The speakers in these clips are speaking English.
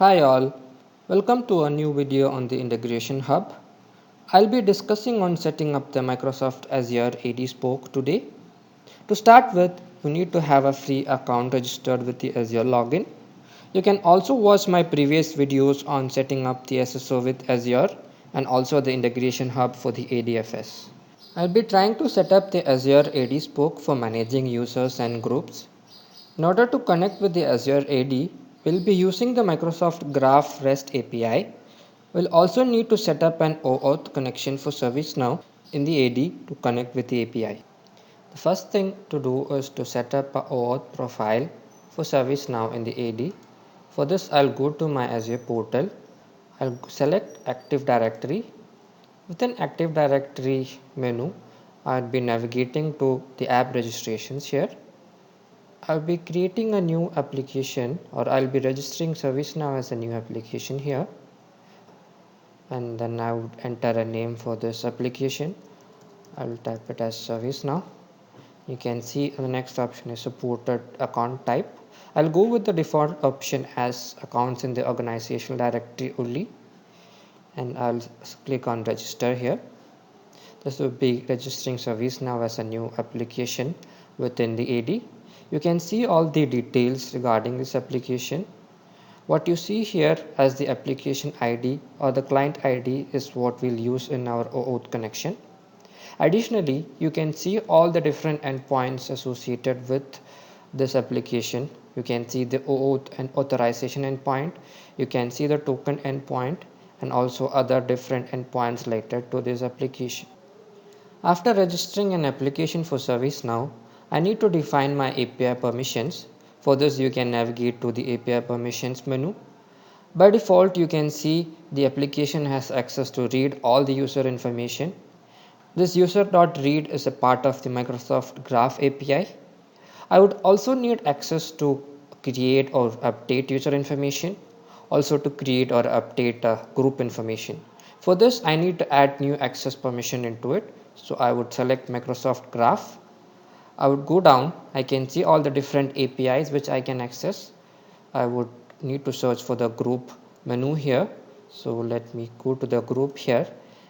Hi all, welcome to a new video on the Integration Hub. I'll be discussing on setting up the Microsoft Azure AD Spoke today. To start with, you need to have a free account registered with the Azure login. You can also watch my previous videos on setting up the SSO with Azure and also the Integration Hub for the ADFS. I'll be trying to set up the Azure AD Spoke for managing users and groups. In order to connect with the Azure AD, we'll be using the Microsoft Graph REST API. We'll also need to set up an OAuth connection for ServiceNow in the AD to connect with the API. The first thing to do is to set up a OAuth profile for ServiceNow in the AD. For this, I'll go to my Azure portal. I'll select Active Directory. Within Active Directory menu, I'll be navigating to the app registrations here. I'll be creating a new application, or I'll be registering ServiceNow as a new application here, and then I would enter a name for this application. I will type it as ServiceNow. You can see the next option is supported account type. I'll go with the default option as accounts in the organizational directory only, and I'll click on register here. This will be registering ServiceNow as a new application within the AD. You can see all the details regarding this application. What you see here as the application ID or the client ID is what we'll use in our OAuth connection. Additionally, you can see all the different endpoints associated with this application. You can see the OAuth and authorization endpoint. You can see the token endpoint and also other different endpoints related to this application. After registering an application for ServiceNow, I need to define my API permissions. For this, you can navigate to the API permissions menu. By default, you can see the application has access to read all the user information. This user.read is a part of the Microsoft Graph API. I would also need access to create or update user information, also to create or update group information. For this, I need to add new access permission into it. So I would select Microsoft Graph. I would go down. I can see all the different APIs which I can access. I would need to search for the group menu here. So let me go to the group here,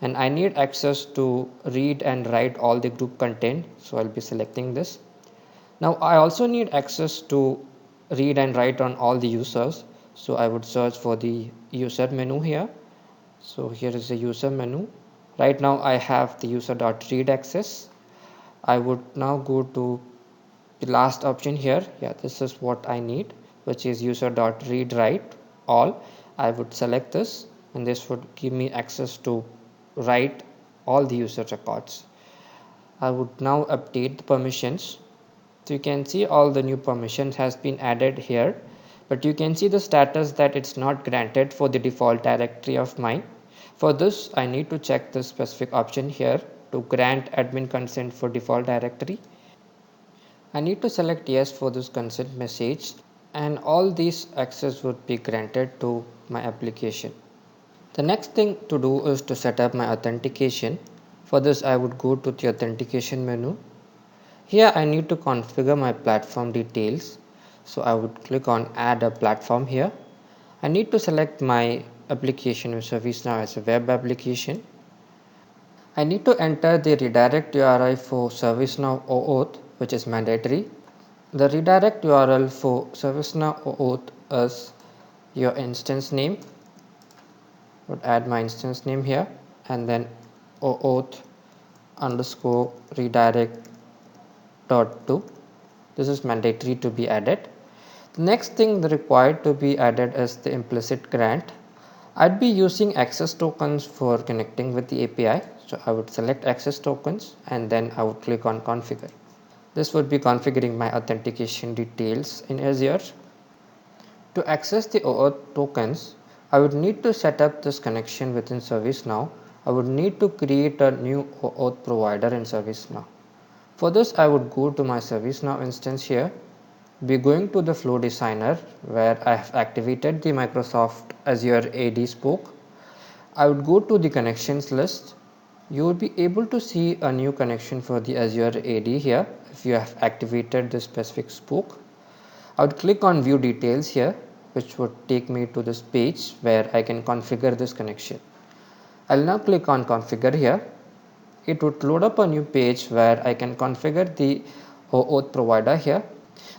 and I need access to read and write all the group content. So I'll be selecting this. Now I also need access to read and write on all the users. So I would search for the user menu here. So here is the user menu. Right now I have the user.read access. I would now go to the last option here. Yeah, this is what I need, which is user.read write all. I would select this, and this would give me access to write all the user records. I would now update the permissions. So you can see all the new permissions has been added here, but you can see the status that it's not granted for the default directory of mine. For this, I need to check the specific option here to grant admin consent for default directory. I need to select yes for this consent message, and all these access would be granted to my application. The next thing to do is to set up my authentication. For this, I would go to the authentication menu. Here I need to configure my platform details. So I would click on add a platform here. I need to select my application with ServiceNow as a web application. I need to enter the redirect URI for ServiceNow OAuth, which is mandatory. The redirect URL for ServiceNow OAuth is your instance name. I would add my instance name here, and then OAuth underscore redirect dot to. This is mandatory to be added. The next thing required to be added is the implicit grant. I'd be using access tokens for connecting with the API. So I would select access tokens, and then I would click on configure. This would be configuring my authentication details in Azure. To access the OAuth tokens, I would need to set up this connection within ServiceNow. I would need to create a new OAuth provider in ServiceNow. For this, I would go to my ServiceNow instance here, be going to the flow designer where I have activated the Microsoft Azure AD Spoke. I would go to the connections list. You will be able to see a new connection for the Azure AD here if you have activated the specific spoke. I would click on view details here. which would take me to this page where I can configure this connection. I'll now click on configure here. It would load up a new page where I can configure the OAuth provider here.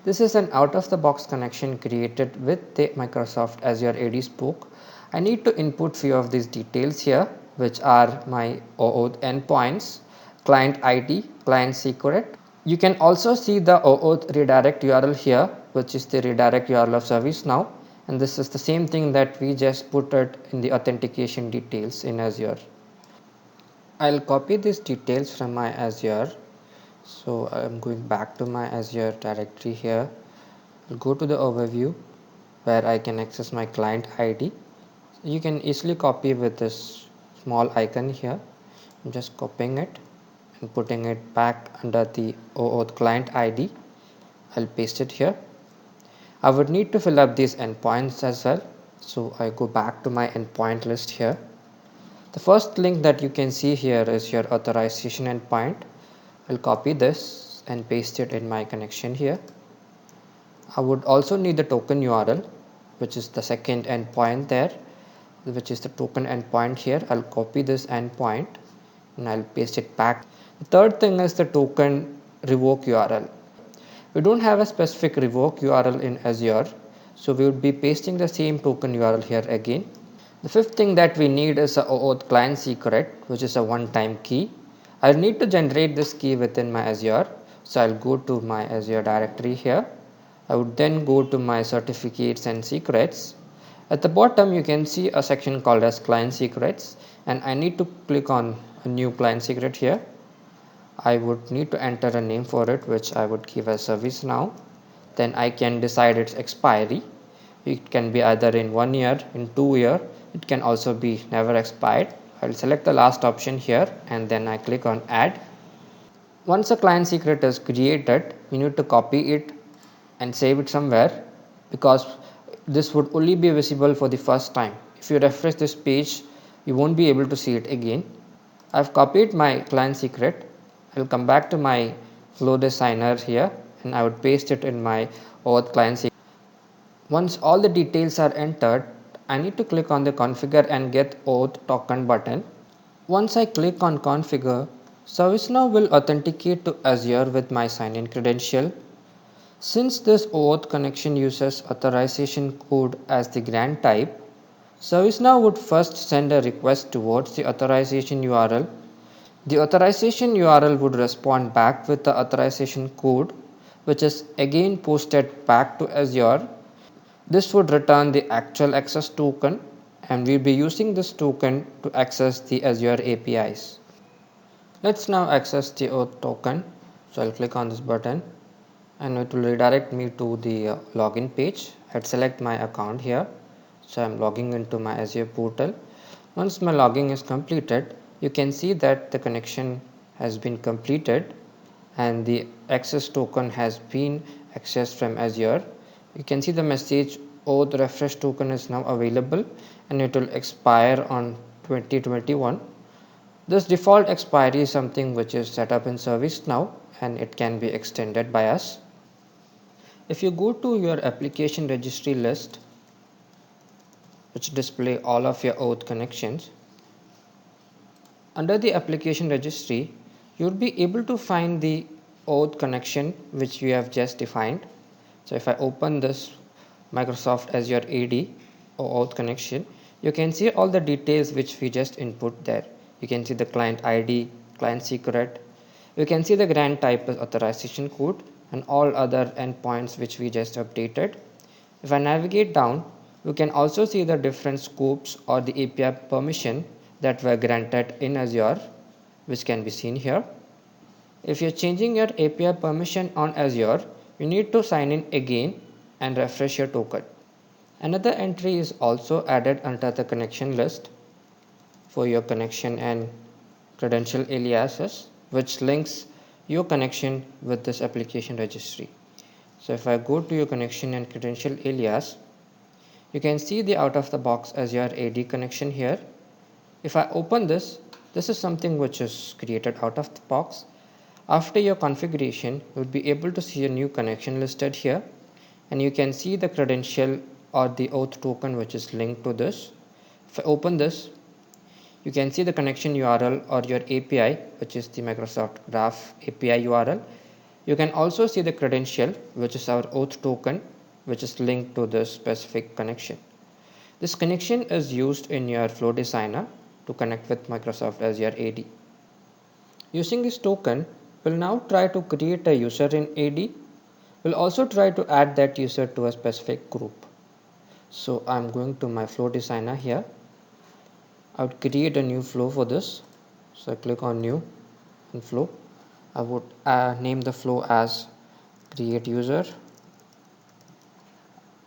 This is an out-of-the-box connection created with the Microsoft Azure AD Spoke. I need to input few of these details here, which are my OAuth endpoints, client ID, client secret. You can also see the OAuth redirect URL here, which is the redirect URL of ServiceNow, and this is the same thing that we just put it in the authentication details in Azure. I'll copy these details from my Azure. So I'm going back to my Azure directory here. I'll go to the overview where I can access my client ID. You can easily copy with this small icon here. I'm just copying it and putting it back under the OAuth client ID. I'll paste it here. I would need to fill up these endpoints as well. So I go back to my endpoint list here. The first link that you can see here is your authorization endpoint. I'll copy this and paste it in my connection here. I would also need the token URL, which is the second endpoint there, which is the token endpoint here. I'll copy this endpoint and I'll paste it back. The third thing is the token revoke URL. We don't have a specific revoke URL in Azure, so we would be pasting the same token URL here again. The fifth thing that we need is a OAuth client secret, which is a one-time key. I'll need to generate this key within my Azure, so I'll go to my Azure directory here. I would then go to my certificates and secrets. At the bottom you can see a section called as client secrets, and I need to click on a new client secret here. I would need to enter a name for it, which I would give as ServiceNow. Then I can decide its expiry. It can be either in 1 year, in 2 years, it can also be never expired. I'll select the last option here and then I click on add. Once a client secret is created, you need to copy it and save it somewhere, because this would only be visible for the first time. If you refresh this page, you won't be able to see it again. I've copied my client secret. I'll come back to my flow designer here and I would paste it in my OAuth client secret. Once all the details are entered, I need to click on the configure and get OAuth token button. Once I click on configure, ServiceNow will authenticate to Azure with my sign-in credential. Since this OAuth connection uses authorization code as the grant type, ServiceNow would first send a request towards the authorization URL. The authorization URL would respond back with the authorization code, which is again posted back to Azure. This would return the actual access token, and we'll be using this token to access the Azure APIs. Let's now access the OAuth token. So I'll click on this button and it will redirect me to the login page. I'd select my account here. So I'm logging into my Azure portal. Once my logging is completed, you can see that the connection has been completed and the access token has been accessed from Azure. You can see the message OAuth refresh token is now available and it will expire on 2021. This default expiry is something which is set up in ServiceNow and it can be extended by us. If you go to your application registry list, which display all of your OAuth connections, under the application registry, you will be able to find the OAuth connection which we have just defined. So if I open this Microsoft Azure AD OAuth connection, you can see all the details which we just input there. You can see the client ID, client secret. You can see the grant type as authorization code and all other endpoints which we just updated. If I navigate down, you can also see the different scopes or the API permission that were granted in Azure, which can be seen here. If you're changing your API permission on Azure, you need to sign in again and refresh your token. Another entry is also added under the connection list for your connection and credential aliases, which links your connection with this application registry. So if I go to your connection and credential alias, you can see the out-of-the-box Azure AD connection here. If I open this, this is something which is created out of the box. After your configuration, you will be able to see a new connection listed here, and you can see the credential or the auth token which is linked to this. If I open this, you can see the connection URL or your API, which is the Microsoft Graph API URL. You can also see the credential, which is our auth token, which is linked to this specific connection. This connection is used in your Flow Designer to connect with Microsoft Azure AD. Using this token, we'll now try to create a user in AD. We'll also try to add that user to a specific group. So I'm going to my Flow Designer here. I would create a new flow for this. So I click on new and flow. I would name the flow as create user.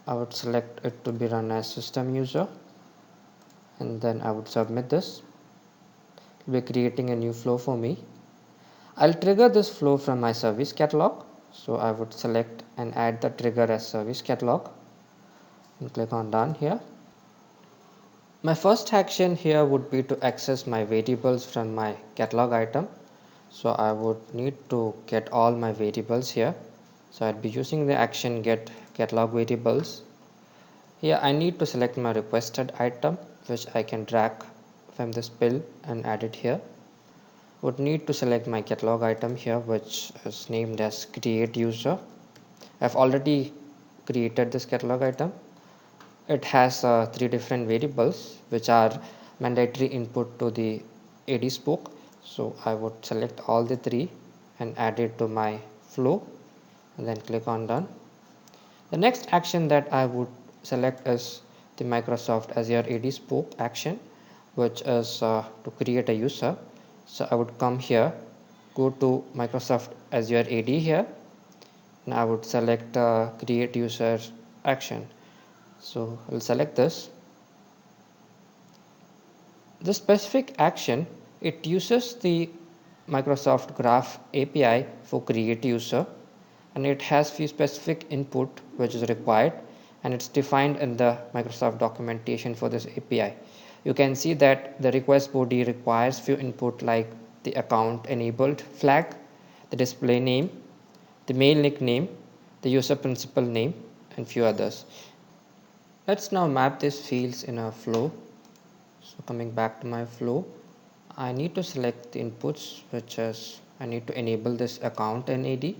I would select it to be run as system user, and then I would submit this. It will be creating a new flow for me. I'll trigger this flow from my service catalog. So I would select and add the trigger as service catalog and click on done here. My first action here would be to access my variables from my catalog item. So I would need to get all my variables here. So I'd be using the action get catalog variables. Here I need to select my requested item, which I can drag from this pill and add it here. Would need to select my catalog item here, which is named as create user. I've already created this catalog item. It has 3 different variables which are mandatory input to the AD spoke. So I would select all the 3 and add it to my flow and then click on done. The next action that I would select is the Microsoft Azure AD spoke action, which is to create a user. So I would come here, go to Microsoft Azure AD here, and I would select create user action. So I'll select this. This specific action, it uses the Microsoft Graph API for create user, and it has few specific input which is required, and it's defined in the Microsoft documentation for this API. You can see that the request body requires few input like the account enabled flag, the display name, the mail nickname, the user principal name, and few others. Let's now map these fields in a flow. So coming back to my flow, I need to select the inputs, which is I need to enable this account in AD.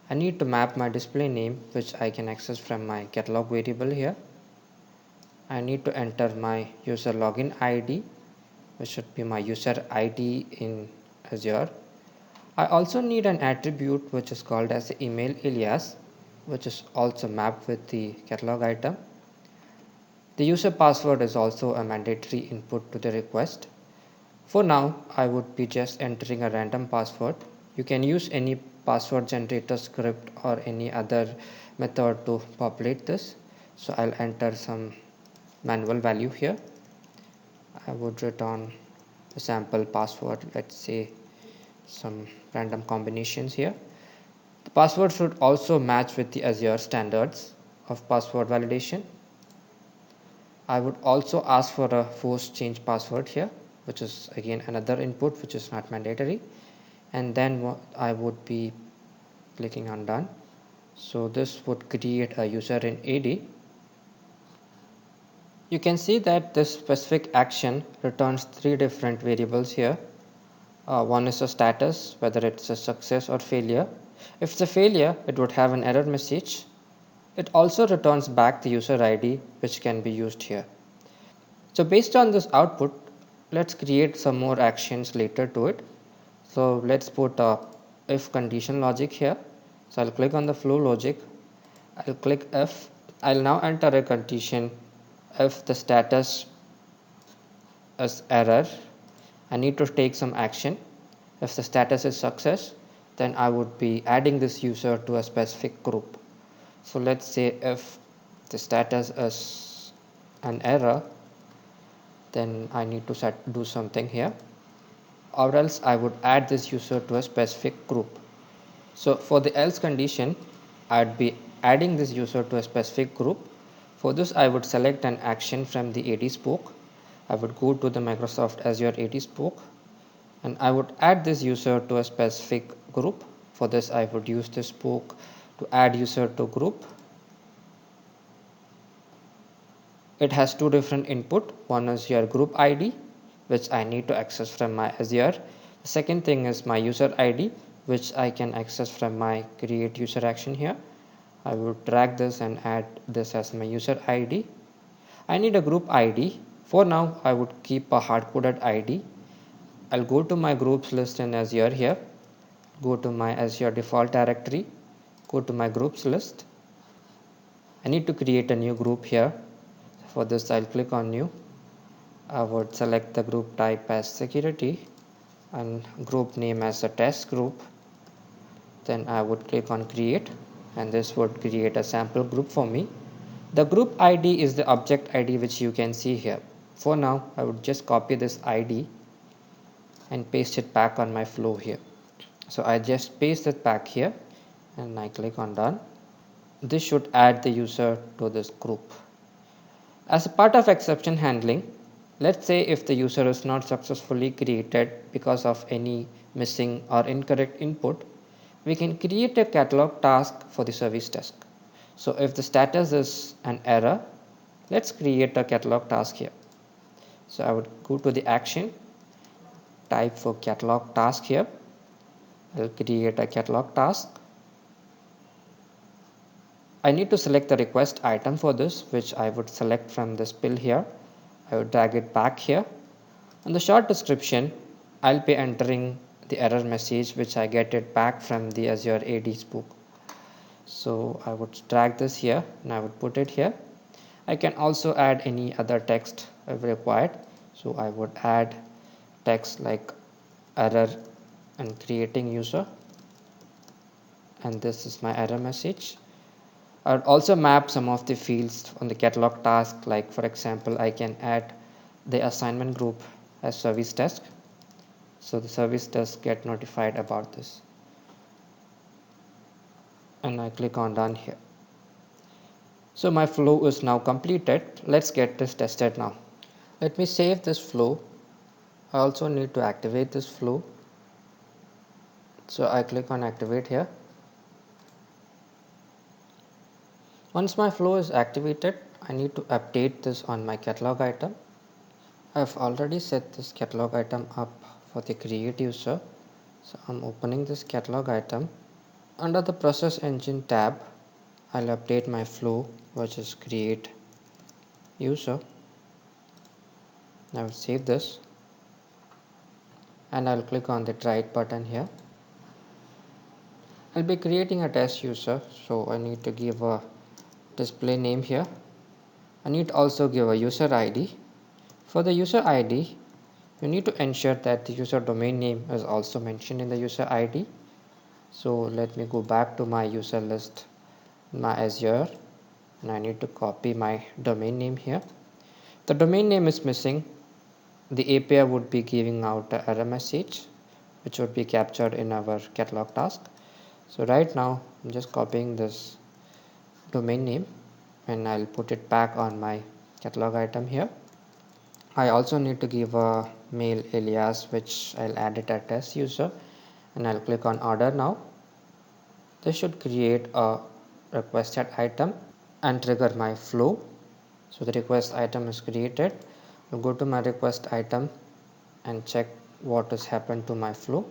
I need to map my display name, which I can access from my catalog variable here. I need to enter my user login ID, which should be my user ID in Azure. I also need an attribute which is called as the email alias, which is also mapped with the catalog item. The user password is also a mandatory input to the request. For now, I would be just entering a random password. You can use any password generator script or any other method to populate this. So I'll enter some manual value here. I would return a sample password, let's say some random combinations here. The password should also match with the Azure standards of password validation. I would also ask for a force change password here, which is again another input which is not mandatory, and then I would be clicking on done. So this would create a user in AD. You can see that this specific action returns 3 different variables here. One is a status, whether it's a success or failure. If it's a failure, it would have an error message. It also returns back the user ID, which can be used here. So based on this output, let's create some more actions later to it. So let's put a if condition logic here. So I'll click on the flow logic. I'll click if. I'll now enter a condition if the status is error. I need to take some action. If the status is success, then I would be adding this user to a specific group. So let's say if the status is an error, then I need to do something here, or else I would add this user to a specific group. So for the else condition, I'd be adding this user to a specific group. For this, I would select an action from the AD spoke. I would go to the Microsoft Azure AD spoke, and I would add this user to a specific group. For this, I would use this spoke to add user to group. It has two different input. One is your group ID, which I need to access from my Azure. The second thing is my user ID, which I can access from my create user action here. I will drag this and add this as my user ID. I need a group ID. For now, I would keep a hard-coded ID. I'll go to my groups list in Azure here. Go to my Azure default directory. Go to my groups list. I need to create a new group here. For this, I'll click on new. I would select the group type as security and group name as a test group. Then I would click on create, and this would create a sample group for me. The group ID is the object ID which you can see here. For now, I would just copy this ID and paste it back on my flow here. So I just paste it back here and I click on done. This should add the user to this group. As a part of exception handling, let's say if the user is not successfully created because of any missing or incorrect input, we can create a catalog task for the service desk. So if the status is an error, let's create a catalog task here. So I would go to the action, type for catalog task here. I'll create a catalog task. I need to select the request item for this, which I would select from this pill here. I would drag it back here. On the short description, I'll be entering the error message which I get it back from the Azure AD spook. So I would drag this here and I would put it here. I can also add any other text if required. So I would add text like error and creating user, and this is my error message. I would also map some of the fields on the catalog task, like for example I can add the assignment group as service desk, so the service desk get notified about this, and I click on done here. So my flow is now completed. Let's get this tested now. Let me save this flow. I also need to activate this flow, so I click on activate here. Once my flow is activated, I need to update this on my catalog item. I've already set this catalog item up for the create user, so I'm opening this catalog item. Under the process engine tab, I'll update my flow, which is create user. I will save this and I'll click on the write button here. I'll be creating a test user, so I need to give a display name here. I need to also give a user ID. For the user ID, you need to ensure that the user domain name is also mentioned in the user ID. So let me go back to my user list, my Azure, and I need to copy my domain name here. The domain name is missing. The API would be giving out an error message, which would be captured in our catalog task. So right now, I'm just copying this domain name and I'll put it back on my catalog item here. I also need to give a mail alias, which I'll add it as test user, and I'll click on order now. This should create a requested item and trigger my flow. So the request item is created. I'll go to my request item and check what has happened to my flow.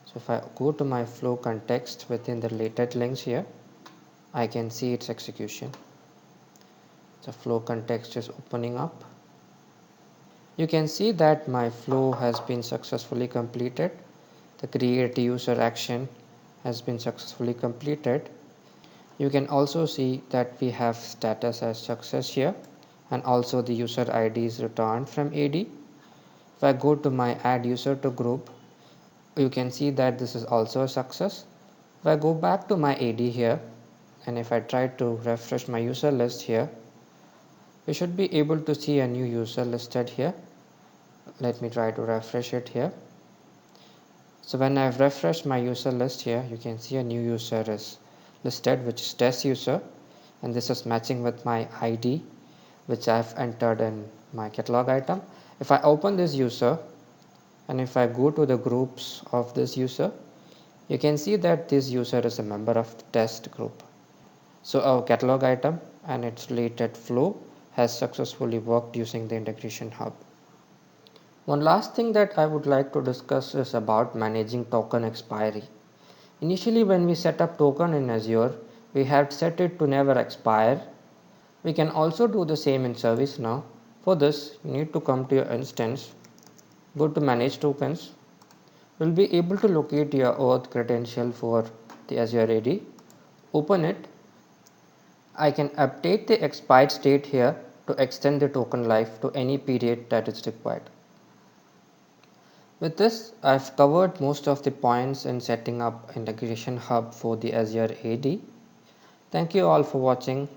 So if I go to my flow context within the related links here, I can see its execution. The flow context is opening up. You can see that my flow has been successfully completed. The create user action has been successfully completed. You can also see that we have status as success here, and also the user ID is returned from AD. If I go to my add user to group, you can see that this is also a success. If I go back to my AD here, and if I try to refresh my user list here, we should be able to see a new user listed here. Let me try to refresh it here. So when I've refreshed my user list here, you can see a new user is listed, which is test user, and this is matching with my ID, which I've entered in my catalog item. If I open this user and if I go to the groups of this user, you can see that this user is a member of the test group. So our catalog item and its related flow has successfully worked using the integration hub. One last thing that I would like to discuss is about managing token expiry. Initially, when we set up token in Azure, we had set it to never expire. We can also do the same in ServiceNow. For this, you need to come to your instance, go to manage tokens. You'll be able to locate your auth credential for the Azure AD. Open it. I can update the expired state here to extend the token life to any period that is required. With this, I've covered most of the points in setting up Integration Hub for the Azure AD. Thank you all for watching.